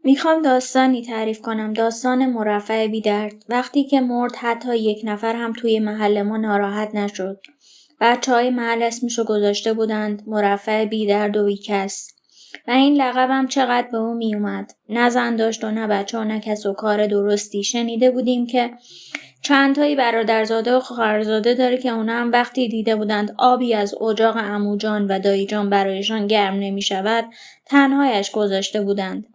میخوام داستانی تعریف کنم، داستان مرفع بیدرد. وقتی که مرد حتی یک نفر هم توی محل ما ناراحت نشد. بچه‌های محل اسمشو گذاشته بودند مرفع بیدرد و بیکس. و این لقبم چقدر به او میومد. نه زن داشت و نه بچه و نه کس و کار درستی. شنیده بودیم که چند تایی برادرزاده و خواهرزاده داره که اونا هم وقتی دیده بودند آبی از اجاق عموجان و داییجان برایشان گرم نمی شود، تنهایش گذاشته بودند.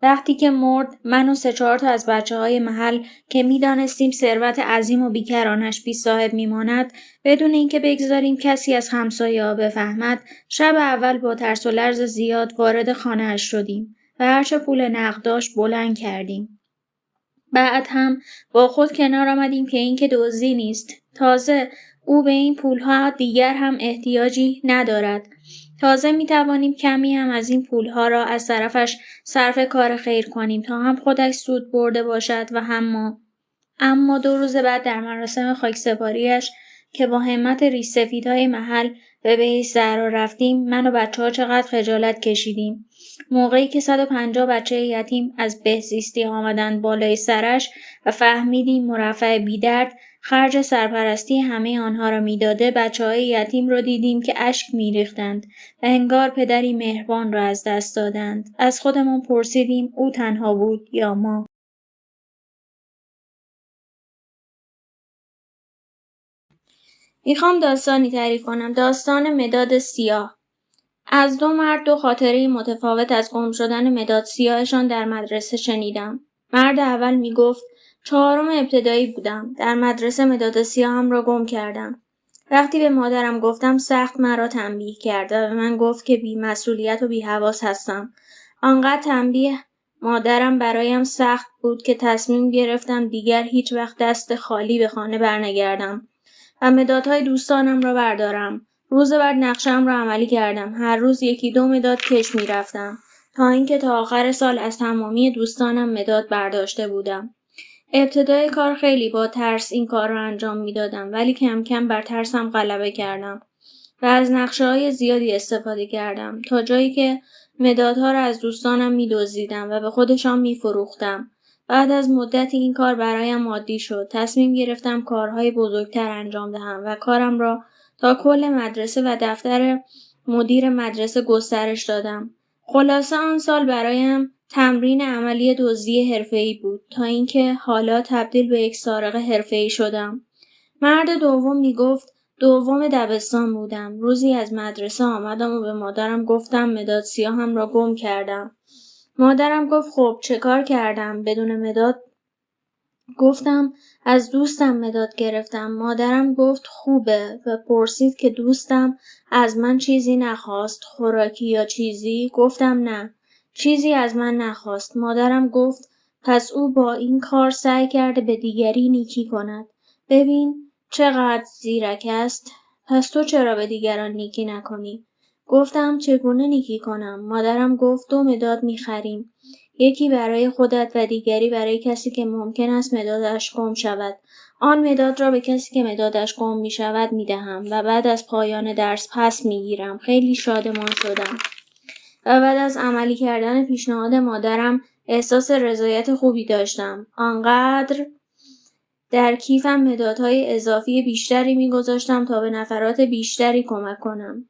وقتی که مرد، من و 3-4 تا از بچه‌های محل که می‌دانستیم ثروت عظیم و بیکرانش بی صاحب می‌ماند، بدون اینکه بگذاریم کسی از همسایه‌ها بفهمد، شب اول با ترس و لرز زیاد وارد خانه‌اش شدیم و هرچه پول نقد داشت بلند کردیم. بعد هم با خود کنار آمدیم که این که دزدی نیست. تازه او به این پولها دیگر هم احتیاجی ندارد. تازه می توانیم کمی هم از این پولها را از طرفش صرف کار خیر کنیم تا هم خودش سود برده باشد و هم ما. اما 2 روز بعد در مراسم خاکسپاریش که با همت ریش‌سفیدهای محل به بهش زهرا رفتیم، من و بچه‌ها چقدر خجالت کشیدیم. موقعی که 150 بچه یتیم از بهزیستی آمدند بالای سرش و فهمیدیم مرفع بیدرد خرج سرپرستی همه آنها را میداده، بچه‌های یتیم رو دیدیم که اشک میریختند و انگار پدری مهربان را از دست دادند. از خودمان پرسیدیم او تنها بود یا ما؟ میخوام داستانی تعریف کنم، داستان مداد سیاه. از 2 مرد 2 خاطره متفاوت از گم شدن مداد سیاهشان در مدرسه شنیدم. مرد اول میگفت 4م ابتدایی بودم. در مدرسه مداد سیاهم را گم کردم. وقتی به مادرم گفتم سخت مرا تنبیه کرد و به من گفت که بی‌مسئولیت و بی‌حواس هستم. آنقدر تنبیه مادرم برایم سخت بود که تصمیم گرفتم دیگر هیچ وقت دست خالی به خانه برنگردم و مدادهای دوستانم را بردارم. روز بعد نقشه‌ام را عملی کردم. هر روز 1-2 مداد کش می‌رفتم تا اینکه تا آخر سال از تمامی دوستانم مداد برداشته بودم. ابتدای کار خیلی با ترس این کار را انجام می‌دادم، ولی کم کم بر ترسم غلبه کردم و از نقشه‌های زیادی استفاده کردم تا جایی که مدادها را از دوستانم می‌دزدیدم و به خودشان می‌فروختم. بعد از مدتی این کار برایم عادی شد. تصمیم گرفتم کارهای بزرگتر انجام دهم و کارم را تا کل مدرسه و دفتر مدیر مدرسه گسترش دادم. خلاصه آن سال برایم تمرین عملی دزدی حرفه‌ای بود تا اینکه حالا تبدیل به یک سارق حرفه‌ای شدم. مرد دوم میگفت 2م دبستان بودم. روزی از مدرسه آمدم و به مادرم گفتم مداد سیاهم را گم کردم. مادرم گفت خب چه کار کردم بدون مداد؟ گفتم از دوستم مداد گرفتم. مادرم گفت خوبه و پرسید که دوستم از من چیزی نخواست، خوراکی یا چیزی؟ گفتم نه، چیزی از من نخواست. مادرم گفت پس او با این کار سعی کرده به دیگری نیکی کند. ببین چقدر زیرک است. پس تو چرا به دیگران نیکی نکنی؟ گفتم چگونه نیکی کنم؟ مادرم گفت 2 مداد میخریم. یکی برای خودت و دیگری برای کسی که ممکن است مدادش گم شود. آن مداد را به کسی که مدادش گم می شود می دهم و بعد از پایان درس پس می گیرم. خیلی شادمان شدم. و بعد از عملی کردن پیشنهاد مادرم احساس رضایت خوبی داشتم. آنقدر در کیفم مدادهای اضافی بیشتری می گذاشتم تا به نفرات بیشتری کمک کنم.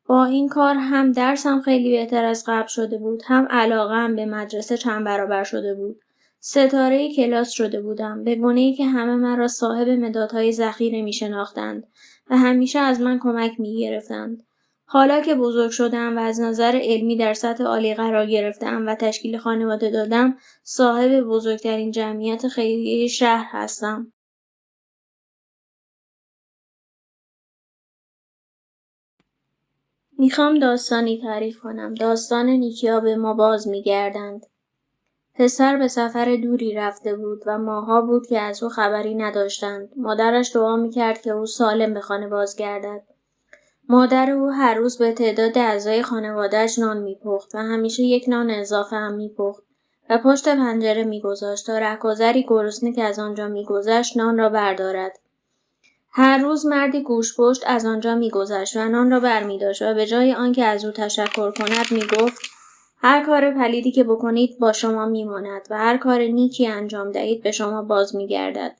با این کار هم درسم خیلی بهتر از قبل شده بود، هم علاقه‌ام به مدرسه چند برابر شده بود. ستاره کلاس شده بودم، به گونه‌ای که همه من را صاحب مدادهای ذخیره می‌شناختند و همیشه از من کمک می‌گرفتند. حالا که بزرگ شدم و از نظر علمی در سطح عالی قرار گرفتم و تشکیل خانواده دادم، صاحب بزرگترین جمعیت خیریه شهر هستم. میخوام داستانی تعریف کنم. داستان نیکی‌ها به ما باز میگردند. پسر به سفر دوری رفته بود و ماه‌ها بود که از او خبری نداشتند. مادرش دعا میکرد که او سالم به خانه بازگردد. مادر او هر روز به تعداد اعضای خانواده‌اش نان میپخت و همیشه 1 نان اضافه هم میپخت و پشت پنجره میگذاشت تا رهگذری گرسنه که از آنجا میگذشت نان را بردارد. هر روز مردی گوشپشت از آنجا می‌گذشت و نان را برمی‌داشت و به جای آنکه از او تشکر کند می‌گفت هر کار پلیدی که بکنید با شما میماند و هر کار نیکی انجام دهید به شما باز میگردد.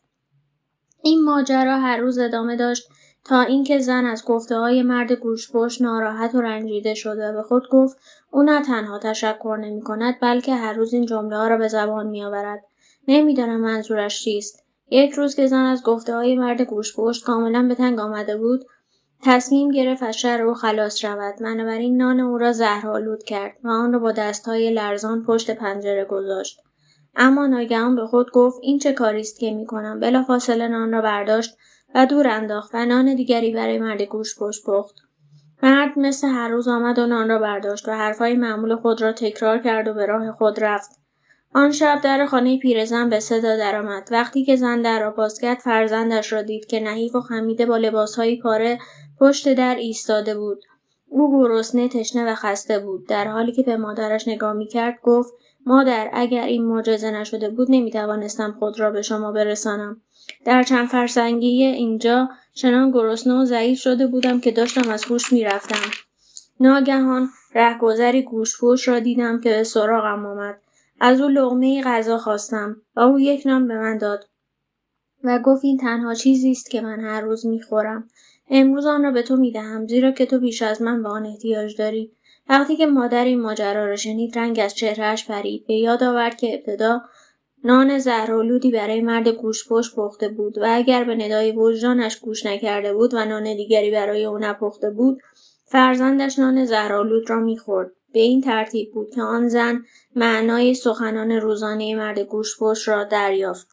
این ماجرا هر روز ادامه داشت تا اینکه زن از گفته‌های مرد گوش‌پشت ناراحت و رنجیده شد و به خود گفت او نه تنها تشکر نمی‌کند بلکه هر روز این جمله‌ها را به زبان می‌آورد. نمی‌دانم منظورش چیست. یک روز که زن از گفته‌های مرد گوش‌پشت کاملا به تنگ آمده بود، تصمیم گرفت از شر او خلاص شود. بنابراین نان او را زهرآلود کرد و آن را با دست‌های لرزان پشت پنجره گذاشت. اما ناگهان به خود گفت این چه کاری است که می‌کنم. بلافاصله نان را برداشت و دور انداخت و نان دیگری برای مرد گوش‌پشت پخت. مرد مثل هر روز آمد و نان را برداشت و حرفهای معمول خود را تکرار کرد و به راه خود رفت. آن شب در خانه پیرزن به صدا درآمد. وقتی که زن در را باز کرد فرزندش را دید که نحیف و خمیده با لباسهای پاره پشت در ایستاده بود. او گرسنه، تشنه و خسته بود. در حالی که به مادرش نگاه می‌کرد گفت: مادر، اگر این معجزه نشده بود نمی‌توانستم خود را به شما برسانم. در چند فرسنگی اینجا چنان گرسنه و ضعیف شده بودم که داشتم از هوش می‌رفتم. ناگهان رهگذری گوش‌پشت را دیدم که به سراغم آمد. از او لقمه‌ای غذا خواستم و او یک نان به من داد و گفت این تنها چیزی است که من هر روز می‌خورم. امروز آن را به تو می‌دهم زیرا که تو بیش از من به آن احتیاج داری. وقتی که مادر این ماجرا را شنید رنگ از چهره‌اش پرید. به یاد آورد که ابتدا نان زهرآلودی برای مرد گوش‌پشت پخته بود و اگر به ندای وجدانش گوش نکرده بود و نان دیگری برای او نپخته بود، فرزندش نان زهرآلود را می‌خورد. به این ترتیب بود که آن زن معنای سخنان روزانه مرد گوش‌پشت را دریافت.